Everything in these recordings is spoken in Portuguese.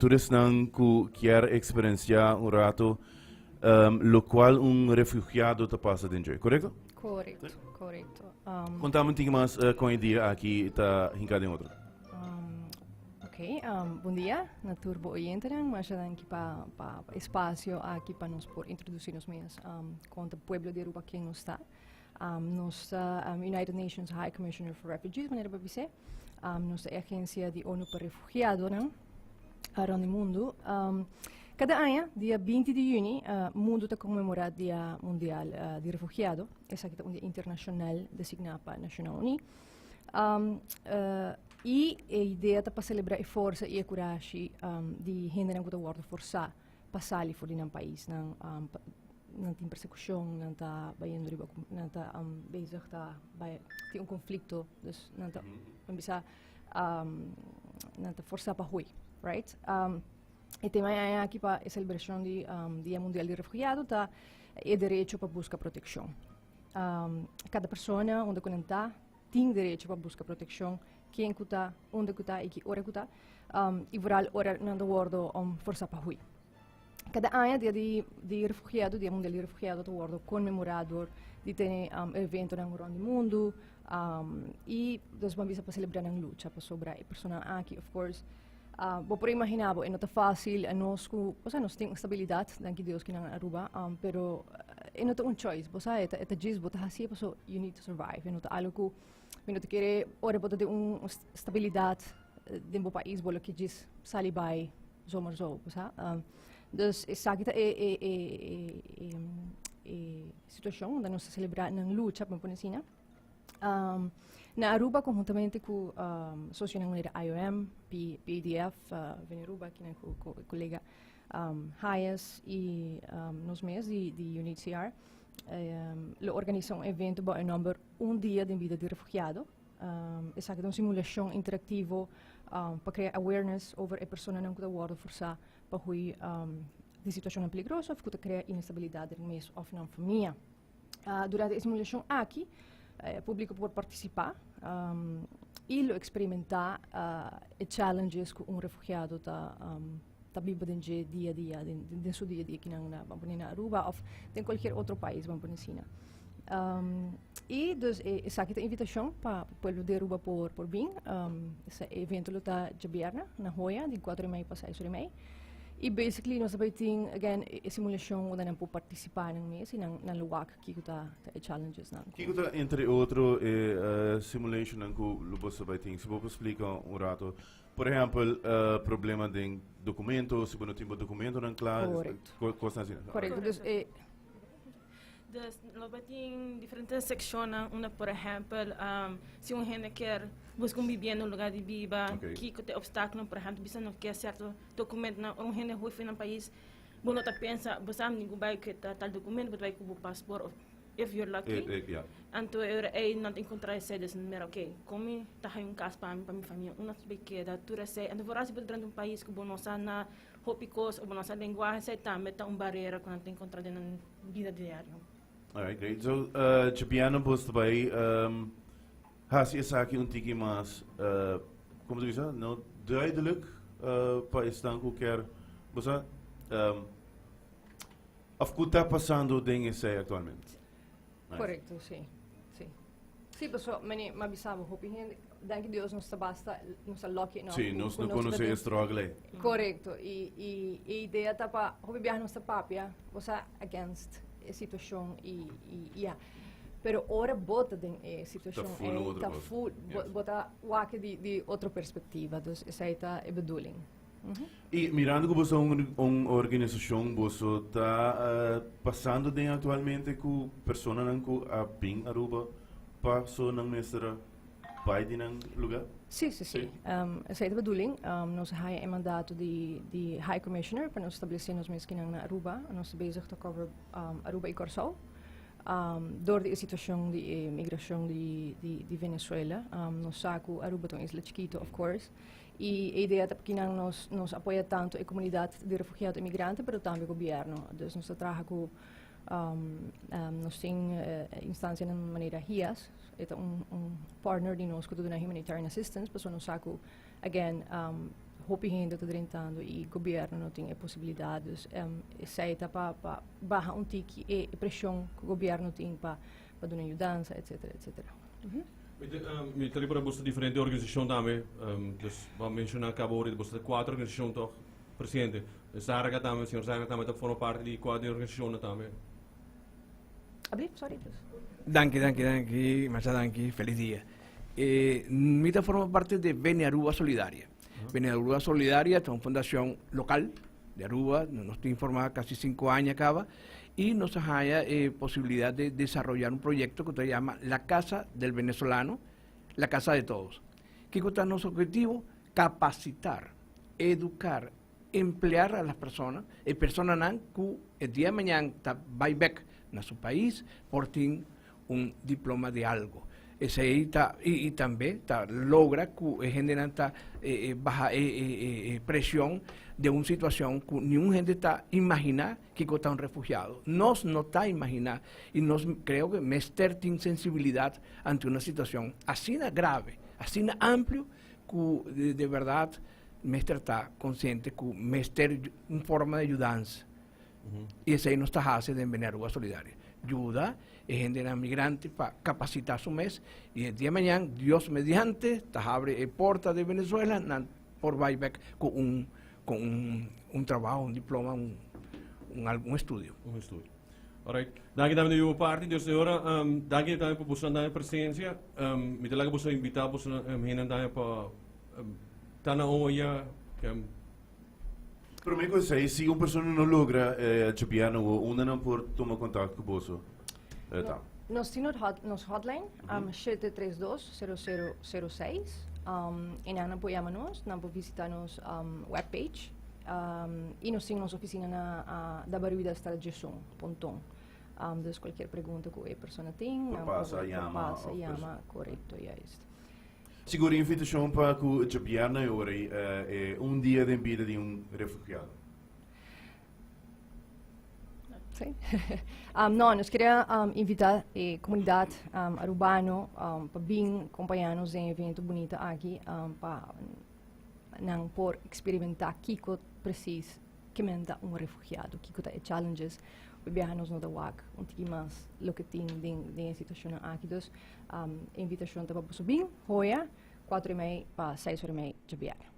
todos que quer experienciar um rato, lo qual refugiado te passa dentro, correto? Correto, correto. Contamos um pouquinho mais com a ideia aqui está hincado em outro. Ok, bom dia, na turbo oyente, mas já aqui para espaço aqui para nós por introduzir nos meios contra o povo de Aruba quem nós está. Nós United Nations High Commissioner for Refugees, maneira para dizer, nós agência de ONU para refugiados, around o mundo. Cada ano, dia 20 de junho, o mundo está comemorando o Dia Mundial de Refugiados. Esse aqui é um dia internacional designado para a Nações Unidas. E a ideia é para celebrar a força e a coragem de gente que está forçada a passar ali fora do país. Não tem persecução, não está não está bezig, tem conflito, dus não está forçado para rua, right? E também aqui para a celebração do Dia Mundial de Refugiados está o direito para buscar proteção. Cada pessoa onde está tem direito para buscar proteção, quem está, onde está e que hora está, e viral hora não está forçado para rua. Cada ano, dia refugiado, Dia Mundial de Refugiados, está comemorado de ter evento no mundo e nós vamos para celebrar a luta para sobre a pessoa aqui, of course. Vou imaginar, não é fácil, nós temos estabilidade, que Deus que não Aruba, pero não é choice, é diz, assim, you need to survive, não é algo que não quer, ora ter uma estabilidade dentro do país, bolo que diz, sali vai, zomer zo, dus essa aqui é a situação onde nós celebramos a luta para a China. Na Aruba, conjuntamente com a Associação IOM, PDF, vem Aruba, aqui com o colega Hayes e nos meses de UNHCR, organizam um evento para o nome Dia de Vida de Refugiado. Essa é uma simulação interativa para criar awareness sobre a pessoa não que está forçada para ruir de situação perigosa, ou para criar instabilidade no mês ou na família. Durante a simulação aqui, o público pode participar e experimentar os challenges que refugiado está vivendo dia a dia, no seu dia a dia aqui na Aruba ou em qualquer outro país, vamos por China. E essa aqui é a invitação para o povo de Aruba por vir. Esse evento está de Viernes, na Joia, de 4 de maio para 6 de maio. E basically nós também temos a simulação onde não pode participar no mês e não lugar que está os challenges. Que está entre outros a simulação que o você vai ter, se você explicar rato, por exemplo, problema de documento, se você não tem documento não claro, coisa assim. Correto. Nós temos diferentes secções, uma por exemplo, se gente quer buscar vivienda no lugar de viva, que tem obstáculo, por exemplo, você não quer certo documento, gente ruim no país, você não pensa, você não vai que tal documento, você vai com o passaporte, if you're lucky, então eu não encontrar esse mas ok, como está um caso para minha família, uma que da tudo sei, então por assim dentro um país que não sabe na hopicos ou não sabe linguagem, sei também tá barreira quando encontrar na vida diária. Alright, great. So, Japiano post também, has essa aqui tiki mais, como diz, não duidelijk para estar qualquer, você, of que está passando dentro esse atualmente. Correto, sim. Sim, pessoal, mas sabe, danke Deus nos basta, nos lucky não. Sim, nós não conhecemos struggle. Correto. E a ideia tá para viajar nossa papia, você against a situação pero ora bota a situação tá full bota wake de outra perspectiva, dus essa é bedoeling. E mirando que você uma organização, você está passando de atualmente com pessoas que a bem Aruba passou na mestra vai de lugar? Sim. Essa é a bedoeling. Nós temos um mandato de High Commissioner para nós estabelecer nos meses na Aruba. Nós bezig te cover Aruba e Curaçao. Door de situação de migração de Venezuela. Nós saco Aruba é uma isla chiquita, of course. E a ideia é que nos apoia tanto a comunidade de refugiados e imigrantes, mas também o governo. Então, nós trabalhamos com nós temos instância de maneira RIAS, partner de nós que dá humanitarian assistance, mas nós saco, again, hopi gente está tentando e o governo não tem possibilidades. Sai tá para barra tiki e pressão que o governo tem para dar ajudança, etc, etc. Met jullie hebben een differente organisatie daarmee. Dus wat mensen acabo horen, er zijn 4 organisaties toch, presidente. Dus daar gaat daarmee, senhor Zaga também forma parte de 4 organisações também. Sorry. Danke, Massa danke, feliz día. Mita forma parte de Bene Aruba Solidaria. Bene Aruba Solidaria es una fundación local de Aruba, nos estoy informada casi 5 años acaba, y nos haya posibilidad de desarrollar un proyecto que se llama La Casa del Venezolano, la Casa de Todos. ¿Qué es nuestro objetivo? Capacitar, educar, emplear a las personas que el día de mañana van back a su país por tener un diploma de algo. Ese y también logra generar baja presión de una situación que ni un gente está imaginar que está un refugiado. Nos no está imaginar y nos creo que Mester tiene sensibilidad ante una situación así grave, así amplio que de verdad Mester está consciente que Mester una forma de ayudanza. Y ese ahí nos está haciendo en Aruba Solidaria. Ayuda generar migrantes para capacitar su mes y el día de mañana, Dios mediante, abre puertas de Venezuela por buyback con un trabajo, un diploma, un estudio. Un estudio. Alright. Dank je dan de uw party. Dus ahora, dank je dan por la presencia. Me te la que vos invitar por heen en dan para tana oya. Pero me dice, si una persona no logra Japiano, una no puede tomar contacto con vos. Nós temos nos hotline 732-0006 e não apoiamos-nos, não visitar-nos webpage e nós temos nossa oficina da Baruida está de Pontão. Então, qualquer pergunta que a pessoa tem, passa, chama, correto, é isso. Seguro invitação para que Japiano é dia de vida de refugiado. Sim. Não, nós queríamos invitar a comunidade arubana para vir acompanhar-nos em um evento bonito aqui, para não por experimentar o que precisa que manda refugiado, o que é challenges, para viajar-nos no WAG, onde mais o que tem em situação aqui. Então, a invitação para você vir, hoje, 4:30 para 6:30 de viagem.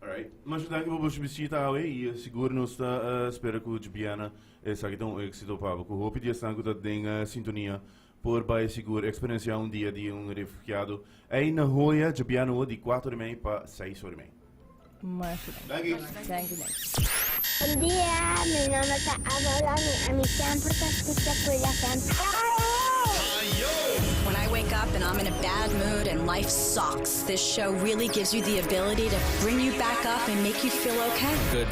Alright, mas dank voor je visite e seguro nos está espera que o Japiana sabe tão êxito para que hope dia está com a sintonia por vai seguro experienciar dia de refugiado aí na Hoya Japiano de 4:30 para 6:30. Mas Thank you. Buen día, mi nombre es Adola, a mi siempre te escucha cuida siempre. When I wake up and I'm in a bad mood and life sucks, this show really gives you the ability to bring you back up and make you feel okay. Good.